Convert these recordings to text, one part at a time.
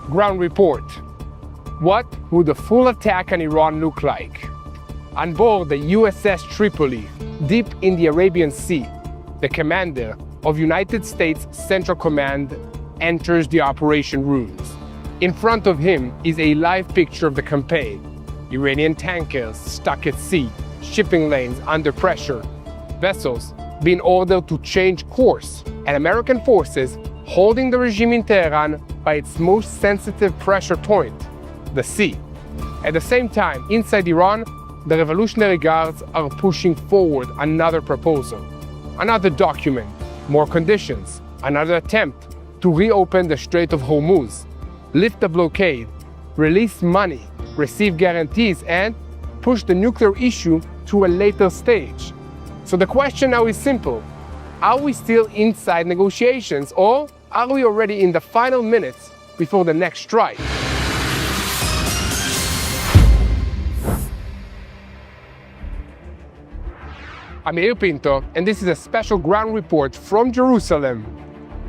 Ground report. What would a full attack on Iran look like? On board the USS Tripoli, deep in the Arabian Sea, the commander of United States Central Command enters the operation rooms. In front of him is a live picture of the campaign. Iranian tankers stuck at sea, shipping lanes under pressure, vessels being ordered to change course, and American forces holding the regime in Tehran by its most sensitive pressure point, the sea. At the same time, inside Iran, the Revolutionary Guards are pushing forward another proposal, another document, more conditions, another attempt to reopen the Strait of Hormuz, lift the blockade, release money, receive guarantees, and push the nuclear issue to a later stage. So the question now is simple. Are we still inside negotiations, or are we already in the final minutes before the next strike? I'm Yair Pinto, and this is a special ground report from Jerusalem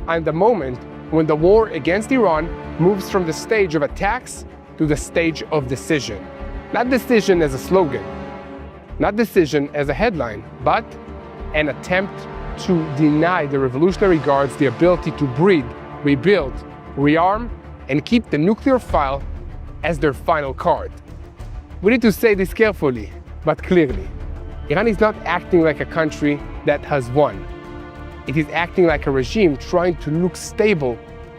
on the moment when the war against Iran moves from the stage of attacks to the stage of decision. Not decision as a slogan, not decision as a headline, but an attempt to deny the Revolutionary Guards the ability to breed, rebuild, rearm, and keep the nuclear file as their final card. We need to say this carefully, but clearly. Iran is not acting like a country that has won. It is acting like a regime trying to look stable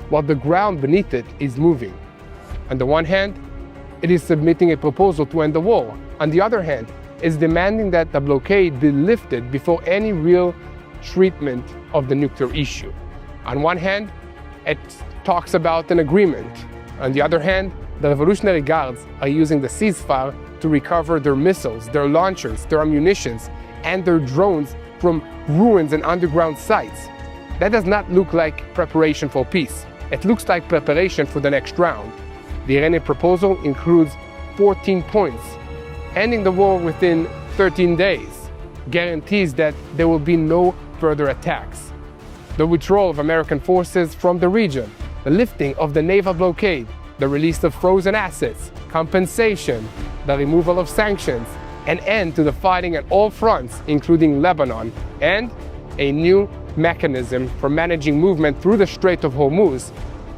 while the ground beneath it is moving. On the one hand, it is submitting a proposal to end the war. On the other hand, it's demanding that the blockade be lifted before any real treatment of the nuclear issue. On one hand, it talks about an agreement. On the other hand, the Revolutionary Guards are using the ceasefire to recover their missiles, their launchers, their ammunitions, and their drones from ruins and underground sites. That does not look like preparation for peace. It looks like preparation for the next round. The Iranian proposal includes 14 points, ending the war within 13 days, guarantees that there will be no further attacks, the withdrawal of American forces from the region, the lifting of the naval blockade, the release of frozen assets, compensation, the removal of sanctions, an end to the fighting at all fronts, including Lebanon, and a new mechanism for managing movement through the Strait of Hormuz,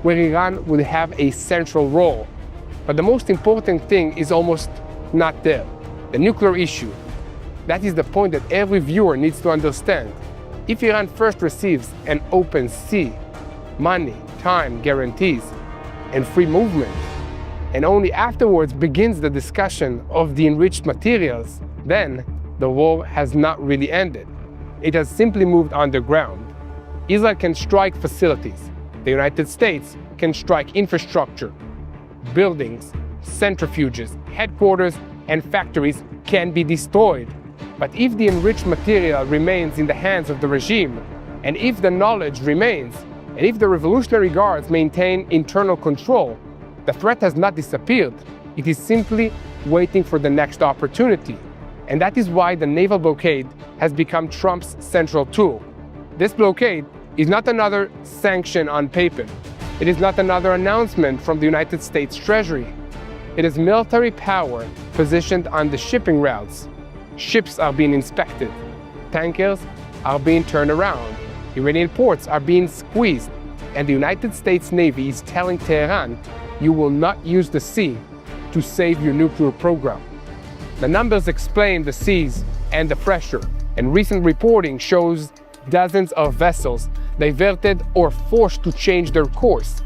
where Iran would have a central role. But the most important thing is almost not there. The nuclear issue. That is the point that every viewer needs to understand. If Iran first receives an open sea, money, time, guarantees, and free movement, and only afterwards begins the discussion of the enriched materials, then the war has not really ended. It has simply moved underground. Israel can strike facilities. The United States can strike infrastructure. Buildings, centrifuges, headquarters, and factories can be destroyed. But if the enriched material remains in the hands of the regime, and if the knowledge remains, and if the Revolutionary Guards maintain internal control, the threat has not disappeared. It is simply waiting for the next opportunity. And that is why the naval blockade has become Trump's central tool. This blockade is not another sanction on paper. It is not another announcement from the United States Treasury. It is military power positioned on the shipping routes. Ships are being inspected. Tankers are being turned around. Iranian ports are being squeezed. And the United States Navy is telling Tehran, you will not use the sea to save your nuclear program. The numbers explain the seas and the pressure, and recent reporting shows dozens of vessels diverted or forced to change their course.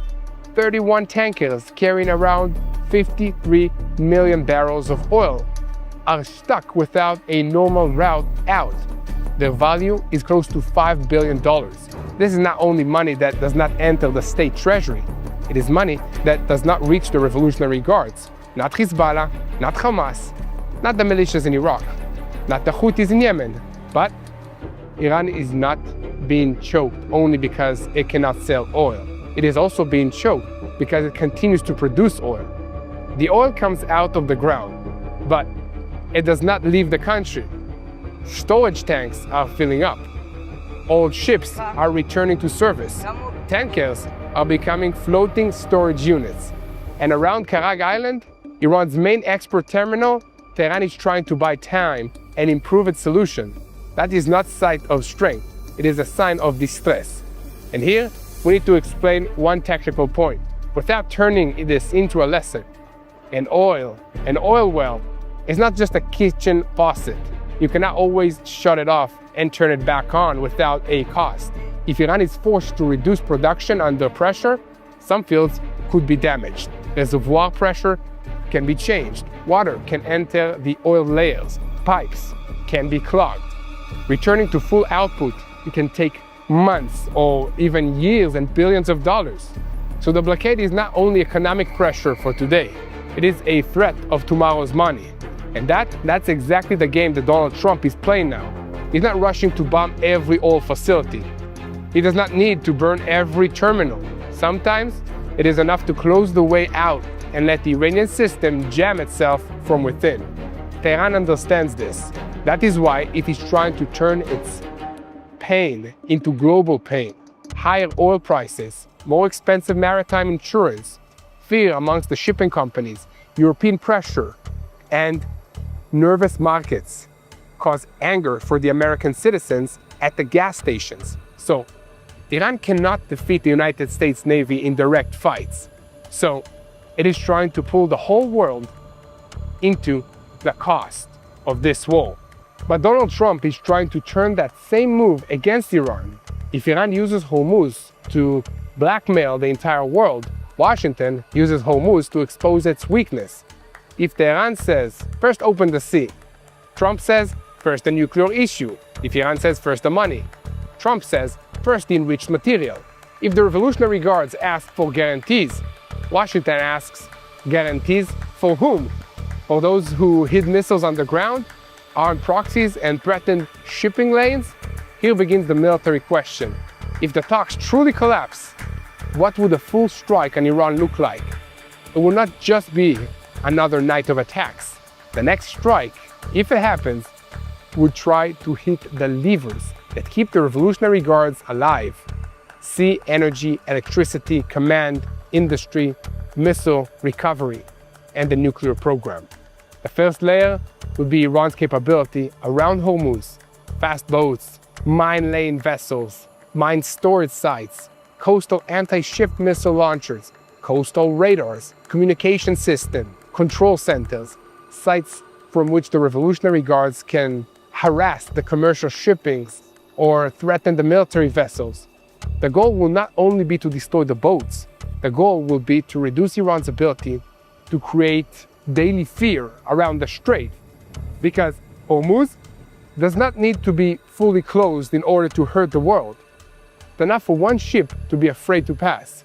31 tankers carrying around 53 million barrels of oil are stuck without a normal route out. Their value is close to $5 billion. This is not only money that does not enter the state treasury, it is money that does not reach the Revolutionary Guards, not Hezbollah, not Hamas, not the militias in Iraq, not the Houthis in Yemen, but Iran is not being choked only because it cannot sell oil. It is also being choked because it continues to produce oil. The oil comes out of the ground, but it does not leave the country. Storage tanks are filling up. Old ships are returning to service. Tankers are becoming floating storage units. And around Karag Island, Iran's main export terminal, Tehran is trying to buy time and improve its solution. That is not a sign of strength, it is a sign of distress. And here, we need to explain one technical point, without turning this into a lesson. An oil well, is not just a kitchen faucet. You cannot always shut it off and turn it back on without a cost. If Iran is forced to reduce production under pressure, some fields could be damaged. Reservoir pressure can be changed. Water can enter the oil layers. Pipes can be clogged. Returning to full output, it can take months or even years and billions of dollars. So the blockade is not only economic pressure for today, it is a threat of tomorrow's money. And that's exactly the game that Donald Trump is playing now. He's not rushing to bomb every oil facility. He does not need to burn every terminal. Sometimes it is enough to close the way out and let the Iranian system jam itself from within. Tehran understands this. That is why it is trying to turn its pain into global pain. Higher oil prices, more expensive maritime insurance, fear amongst the shipping companies, European pressure, and nervous markets cause anger for the American citizens at the gas stations. So, Iran cannot defeat the United States Navy in direct fights. So, it is trying to pull the whole world into the cost of this war. But Donald Trump is trying to turn that same move against Iran. If Iran uses Hormuz to blackmail the entire world, Washington uses Hormuz to expose its weakness. If Tehran says, first open the sea, Trump says, first the nuclear issue. If Iran says, first the money, Trump says, first the enriched material. If the Revolutionary Guards ask for guarantees, Washington asks, guarantees for whom? For those who hid missiles underground, armed proxies, and threatened shipping lanes? Here begins the military question. If the talks truly collapse, what would a full strike on Iran look like? It will not just be another night of attacks. The next strike, if it happens, would try to hit the levers that keep the Revolutionary Guards alive. Sea, energy, electricity, command, industry, missile recovery, and the nuclear program. The first layer would be Iran's capability around Hormuz, fast boats, mine lane vessels, mine storage sites, coastal anti-ship missile launchers, coastal radars, communication system, control centers, sites from which the Revolutionary Guards can harass the commercial shippings or threaten the military vessels. The goal will not only be to destroy the boats, the goal will be to reduce Iran's ability to create daily fear around the strait, because Hormuz does not need to be fully closed in order to hurt the world. It's enough for one ship to be afraid to pass.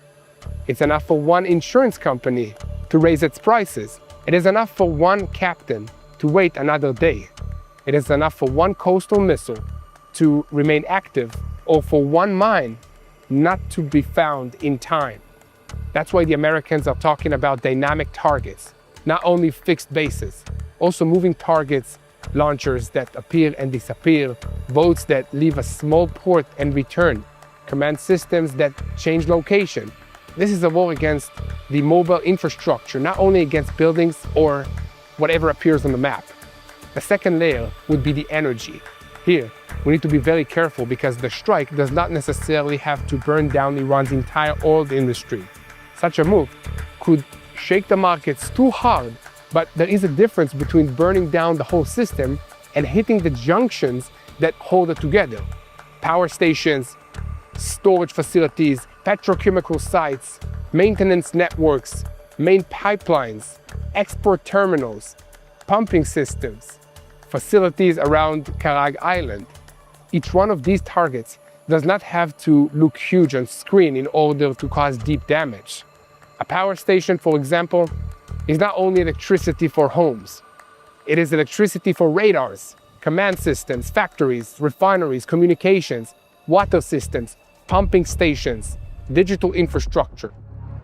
It's enough for one insurance company to raise its prices. It is enough for one captain to wait another day. It is enough for one coastal missile to remain active, or for one mine not to be found in time. That's why the Americans are talking about dynamic targets, not only fixed bases, also moving targets, launchers that appear and disappear, boats that leave a small port and return, command systems that change location. This is a war against the mobile infrastructure, not only against buildings or whatever appears on the map. The second layer would be the energy. Here, we need to be very careful because the strike does not necessarily have to burn down Iran's entire oil industry. Such a move could shake the markets too hard, but there is a difference between burning down the whole system and hitting the junctions that hold it together. Power stations, storage facilities, petrochemical sites, maintenance networks, main pipelines, export terminals, pumping systems, facilities around Karag Island. Each one of these targets does not have to look huge on screen in order to cause deep damage. A power station, for example, is not only electricity for homes. It is electricity for radars, command systems, factories, refineries, communications, water systems, pumping stations, digital infrastructure.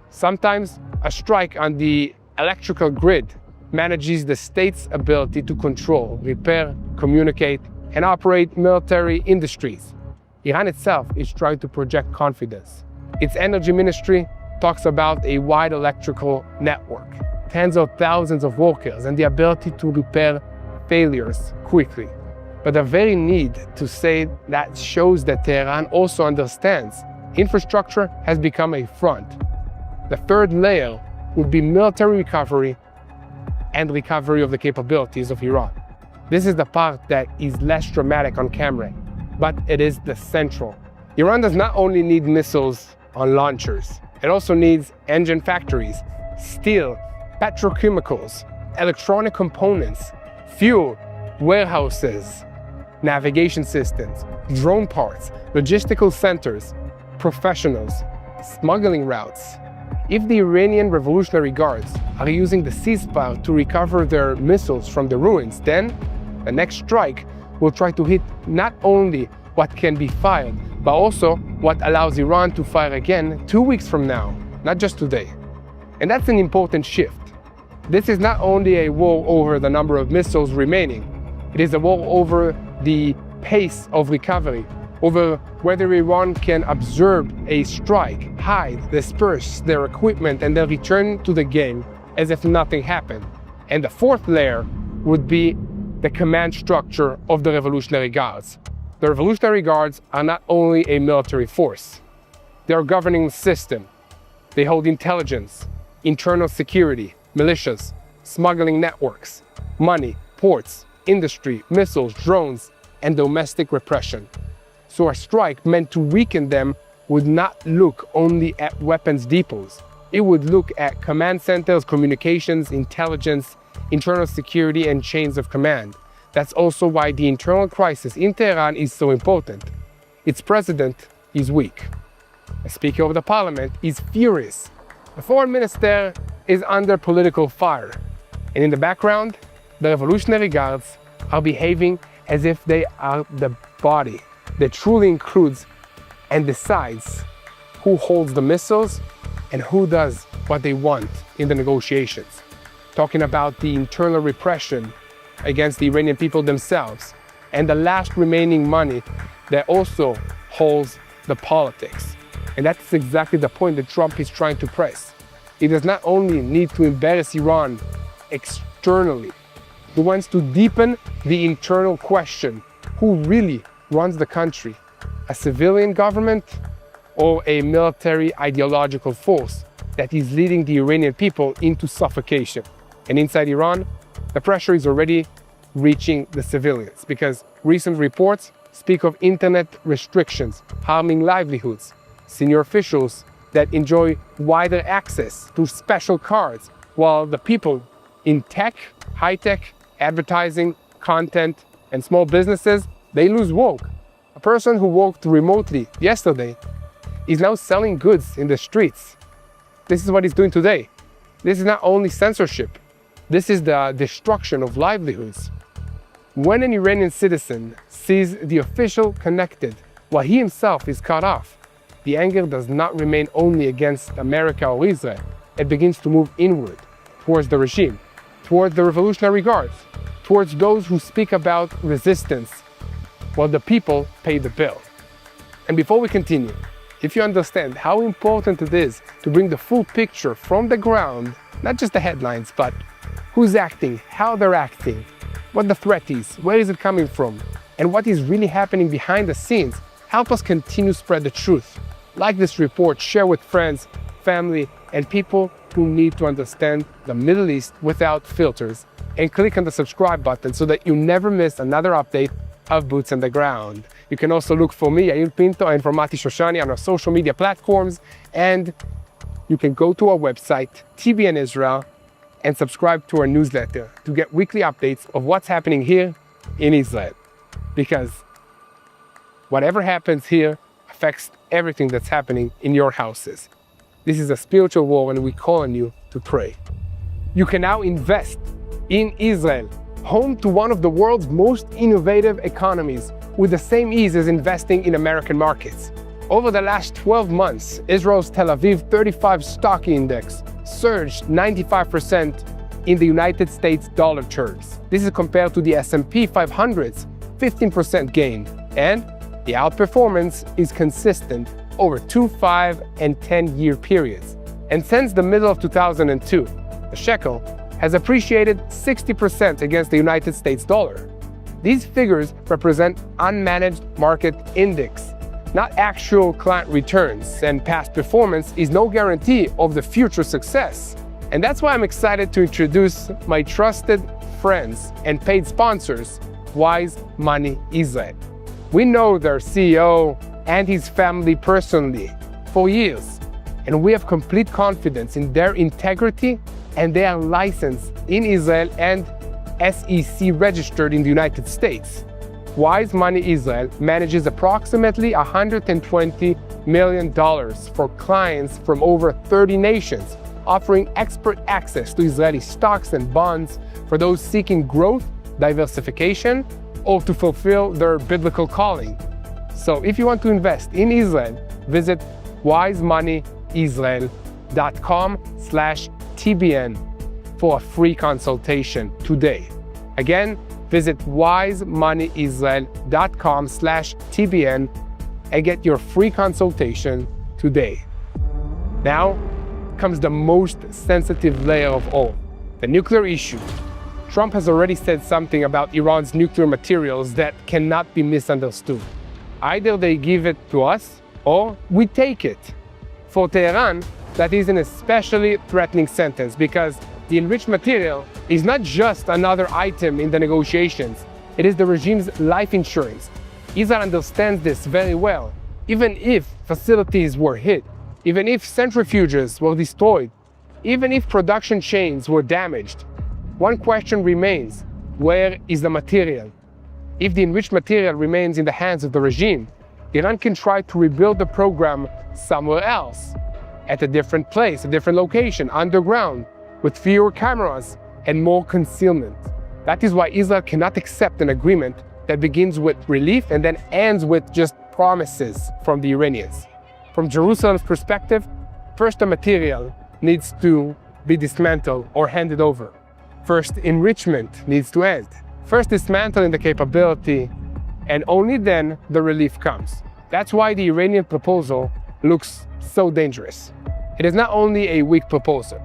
Sometimes a strike on the electrical grid manages the state's ability to control, repair, communicate, and operate military industries. Iran itself is trying to project confidence. Its energy ministry talks about a wide electrical network, tens of thousands of workers, and the ability to repair failures quickly. But the very need to say that shows that Tehran also understands infrastructure has become a front. The third layer would be military recovery and recovery of the capabilities of Iran. This is the part that is less dramatic on camera, but it is the central. Iran does not only need missiles on launchers, it also needs engine factories, steel, petrochemicals, electronic components, fuel, warehouses, navigation systems, drone parts, logistical centers, professionals, smuggling routes. If the Iranian Revolutionary Guards are using the ceasefire to recover their missiles from the ruins, then the next strike will try to hit not only what can be fired, but also what allows Iran to fire again 2 weeks from now, not just today. And that's an important shift. This is not only a war over the number of missiles remaining, it is a war over the pace of recovery, over whether Iran can absorb a strike, hide, disperse their equipment, and then return to the game as if nothing happened. And the fourth layer would be the command structure of the Revolutionary Guards. The Revolutionary Guards are not only a military force, they are a governing system. They hold intelligence, internal security, militias, smuggling networks, money, ports, industry, missiles, drones, and domestic repression. So a strike meant to weaken them would not look only at weapons depots. It would look at command centers, communications, intelligence, internal security, and chains of command. That's also why the internal crisis in Tehran is so important. Its president is weak. The Speaker of the Parliament is furious. The Foreign Minister is under political fire. And in the background, the Revolutionary Guards are behaving as if they are the body that truly includes and decides who holds the missiles and who does what they want in the negotiations. Talking about the internal repression against the Iranian people themselves and the last remaining money that also holds the politics. And that's exactly the point that Trump is trying to press. He does not only need to embarrass Iran externally, he wants to deepen the internal question: who really runs the country? A civilian government or a military ideological force that is leading the Iranian people into suffocation? And inside Iran, the pressure is already reaching the civilians because recent reports speak of internet restrictions harming livelihoods, senior officials that enjoy wider access to special cards, while the people in tech, high-tech, advertising, content, and small businesses, they lose work. A person who worked remotely yesterday is now selling goods in the streets. This is what he's doing today. This is not only censorship, this is the destruction of livelihoods. When an Iranian citizen sees the official connected while he himself is cut off, the anger does not remain only against America or Israel. It begins to move inward, towards the regime, towards the Revolutionary Guards, towards those who speak about resistance, while the people pay the bill. And before we continue, if you understand how important it is to bring the full picture from the ground, not just the headlines, but who's acting, how they're acting, what the threat is, where is it coming from, and what is really happening behind the scenes, help us continue to spread the truth. Like this report, share with friends, family, and people who need to understand the Middle East without filters, and click on the subscribe button so that you never miss another update of Boots on the Ground. You can also look for me, Yair Pinto, and for Mati Shoshani on our social media platforms, and you can go to our website, TBN Israel, and subscribe to our newsletter to get weekly updates of what's happening here in Israel. Because whatever happens here affects everything that's happening in your houses. This is a spiritual war, and we call on you to pray. You can now invest in Israel, home to one of the world's most innovative economies, with the same ease as investing in American markets. Over the last 12 months, Israel's Tel Aviv 35 stock index surged 95% in the United States dollar terms. This is compared to the S&P 500's 15% gain, and the outperformance is consistent over 2, 5, and 10-year periods. And since the middle of 2002, the shekel has appreciated 60% against the United States dollar. These figures represent unmanaged market index, not actual client returns, and past performance is no guarantee of the future success. And that's why I'm excited to introduce my trusted friends and paid sponsors, Wise Money Israel. We know their CEO and his family personally for years, and we have complete confidence in their integrity, and they are licensed in Israel and SEC registered in the United States. Wise Money Israel manages approximately $120 million for clients from over 30 nations, offering expert access to Israeli stocks and bonds for those seeking growth, diversification, or to fulfill their biblical calling. So if you want to invest in Israel, visit wisemoneyisrael.com/TBN for a free consultation today. Again, visit wisemoneyisrael.com/TBN and get your free consultation today. Now comes the most sensitive layer of all, the nuclear issue. Trump has already said something about Iran's nuclear materials that cannot be misunderstood. Either they give it to us or we take it. For Tehran, that is an especially threatening sentence because the enriched material is not just another item in the negotiations, it is the regime's life insurance. Israel understands this very well. Even if facilities were hit, even if centrifuges were destroyed, even if production chains were damaged, one question remains: where is the material? If the enriched material remains in the hands of the regime, Iran can try to rebuild the program somewhere else, at a different place, a different location, underground, with fewer cameras and more concealment. That is why Israel cannot accept an agreement that begins with relief and then ends with just promises from the Iranians. From Jerusalem's perspective, first the material needs to be dismantled or handed over. First, enrichment needs to end. First, dismantling the capability, and only then the relief comes. That's why the Iranian proposal looks so dangerous. It is not only a weak proposal.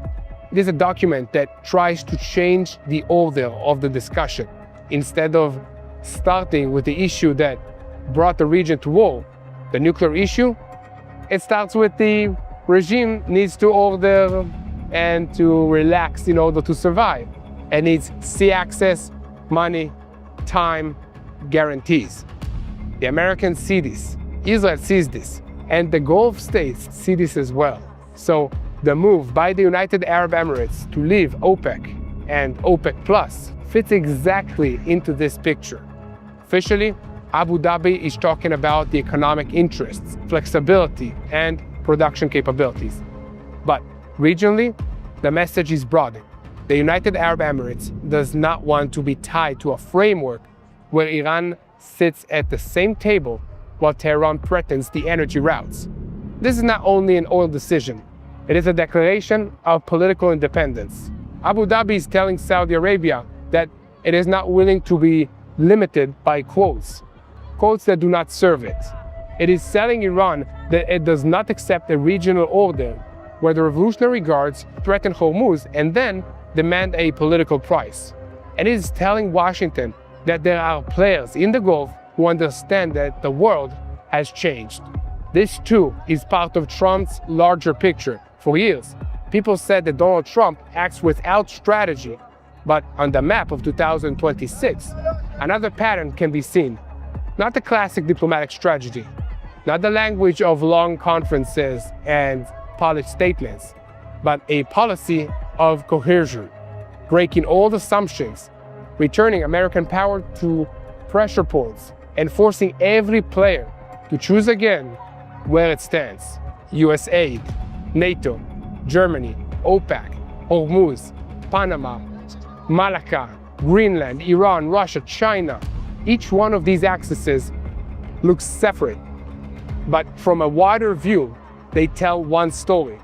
It is a document that tries to change the order of the discussion. Instead of starting with the issue that brought the region to war, the nuclear issue, it starts with the regime needs to order and to relax in order to survive. It needs sea access, money, time, guarantees. The Americans see this, Israel sees this, and the Gulf states see this as well. So the move by the United Arab Emirates to leave OPEC and OPEC Plus fits exactly into this picture. Officially, Abu Dhabi is talking about the economic interests, flexibility, and production capabilities. But regionally, the message is broad. The United Arab Emirates does not want to be tied to a framework where Iran sits at the same table while Tehran threatens the energy routes. This is not only an oil decision, it is a declaration of political independence. Abu Dhabi is telling Saudi Arabia that it is not willing to be limited by quotes that do not serve it. It is telling Iran that it does not accept a regional order where the Revolutionary Guards threaten Hormuz and then demand a political price. And it is telling Washington that there are players in the Gulf who understand that the world has changed. This too is part of Trump's larger picture. For years, people said that Donald Trump acts without strategy, but on the map of 2026, another pattern can be seen. Not the classic diplomatic strategy, not the language of long conferences and polished statements, but a policy of cohesion, breaking old assumptions, returning American power to pressure points, and forcing every player to choose again where it stands. US aid, NATO, Germany, OPEC, Hormuz, Panama, Malacca, Greenland, Iran, Russia, China. Each one of these axes looks separate, but from a wider view, they tell one story.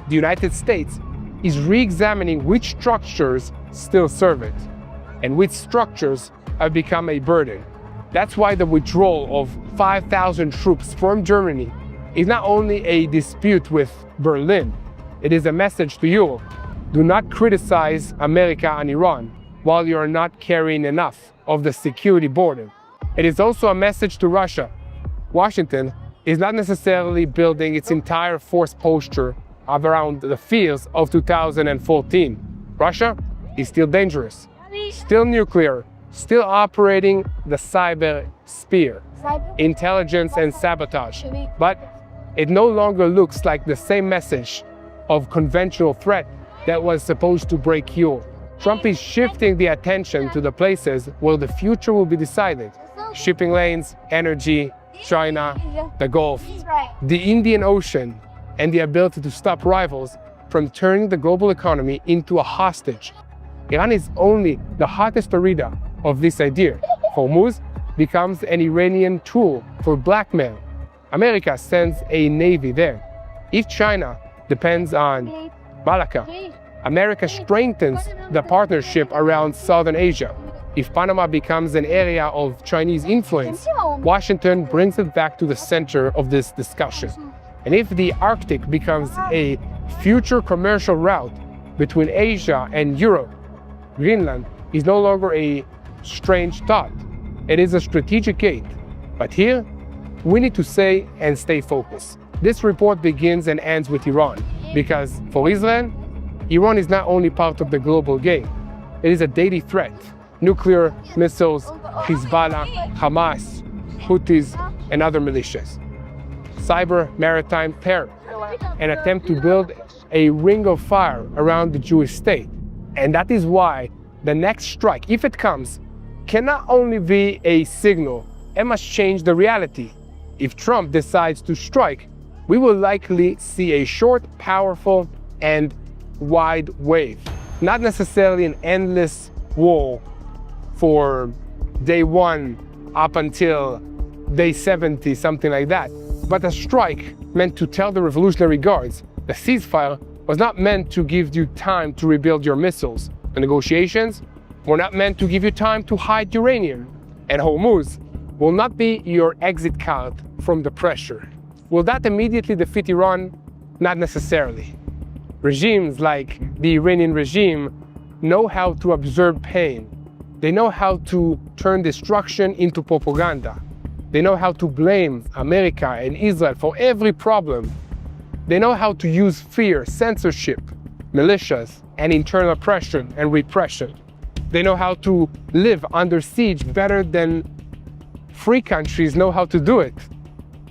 The United States is re-examining which structures still serve it, and which structures have become a burden. That's why the withdrawal of 5,000 troops from Germany is not only a dispute with Berlin, It is a message to Europe. Do not criticize America and Iran while you are not carrying enough of the security burden. It is also a message to Russia. Washington is not necessarily building its entire force posture around the fears of 2014. Russia is still dangerous, still nuclear, still operating the cyber sphere, intelligence and sabotage. But it no longer looks like the same message of conventional threat that was supposed to break Europe. Trump is shifting the attention to the places where the future will be decided. Shipping lanes, energy, China, the Gulf, the Indian Ocean, and the ability to stop rivals from turning the global economy into a hostage. Iran is only the hottest arena of this idea. Hormuz becomes an Iranian tool for blackmail. America sends a navy there. If China depends on Malacca, America strengthens the partnership around Southern Asia. If Panama becomes an area of Chinese influence, Washington brings it back to the center of this discussion. And if the Arctic becomes a future commercial route between Asia and Europe, Greenland is no longer a strange thought. It is a strategic gate. But here, we need to say and stay focused. This report begins and ends with Iran, because for Israel, Iran is not only part of the global game, it is a daily threat. Nuclear missiles, Hezbollah, Hamas, Houthis, and other militias. Cyber maritime terror, an attempt to build a ring of fire around the Jewish state. And that is why the next strike, if it comes, cannot only be a signal, it must change the reality. If Trump decides to strike, we will likely see a short, powerful, and wide wave. Not necessarily an endless war for day 1 up until day 70, something like that. But a strike meant to tell the Revolutionary Guards the ceasefire was not meant to give you time to rebuild your missiles. The negotiations were not meant to give you time to hide uranium. And Hormuz will not be your exit card from the pressure. Will that immediately defeat Iran? Not necessarily. Regimes like the Iranian regime know how to absorb pain. They know how to turn destruction into propaganda. They know how to blame America and Israel for every problem. They know how to use fear, censorship, militias, and internal pressure and repression. They know how to live under siege better than free countries know how to do it.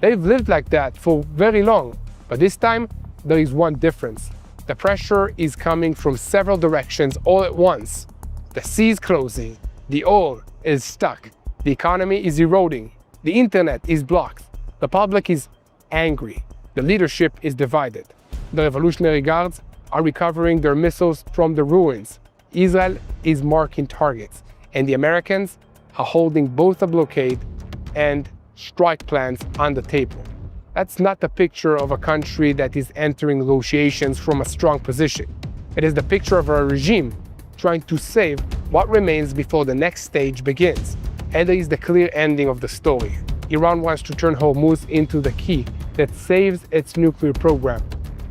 They've lived like that for very long. But this time, there is one difference. The pressure is coming from several directions all at once. The sea is closing, the oil is stuck, the economy is eroding, the internet is blocked, the public is angry, the leadership is divided. The Revolutionary Guards are recovering their missiles from the ruins. Israel is marking targets, and the Americans are holding both a blockade and strike plans on the table. That's not the picture of a country that is entering negotiations from a strong position. It is the picture of a regime trying to save what remains before the next stage begins. And there is the clear ending of the story. Iran wants to turn Hormuz into the key that saves its nuclear program.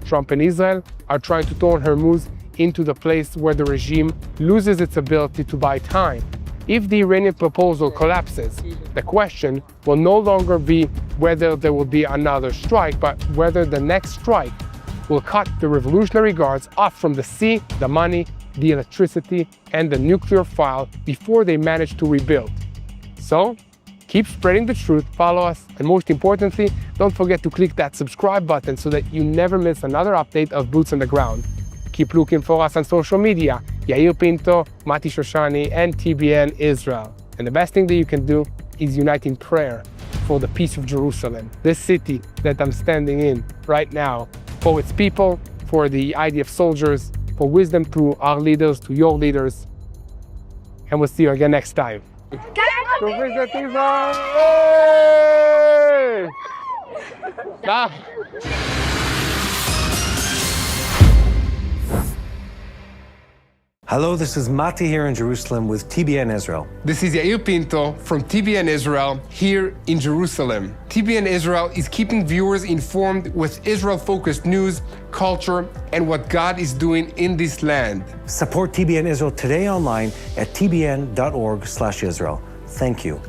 Trump and Israel are trying to turn Hormuz into the place where the regime loses its ability to buy time. If the Iranian proposal collapses, the question will no longer be whether there will be another strike, but whether the next strike will cut the Revolutionary Guards off from the sea, the money, the electricity, and the nuclear file before they manage to rebuild. So, keep spreading the truth, follow us, and most importantly, don't forget to click that subscribe button so that you never miss another update of Boots on the Ground. Keep looking for us on social media, Yair Pinto, Mati Shoshani, and TBN Israel. And the best thing that you can do is unite in prayer for the peace of Jerusalem, this city that I'm standing in right now, for its people, for the IDF soldiers, for wisdom to our leaders, to your leaders. And we'll see you again next time. To visit Israel! Hello, this is Mati here in Jerusalem with TBN Israel. This is Yair Pinto from TBN Israel here in Jerusalem. TBN Israel is keeping viewers informed with Israel-focused news, culture, and what God is doing in this land. Support TBN Israel today online at tbn.org/Israel. Thank you.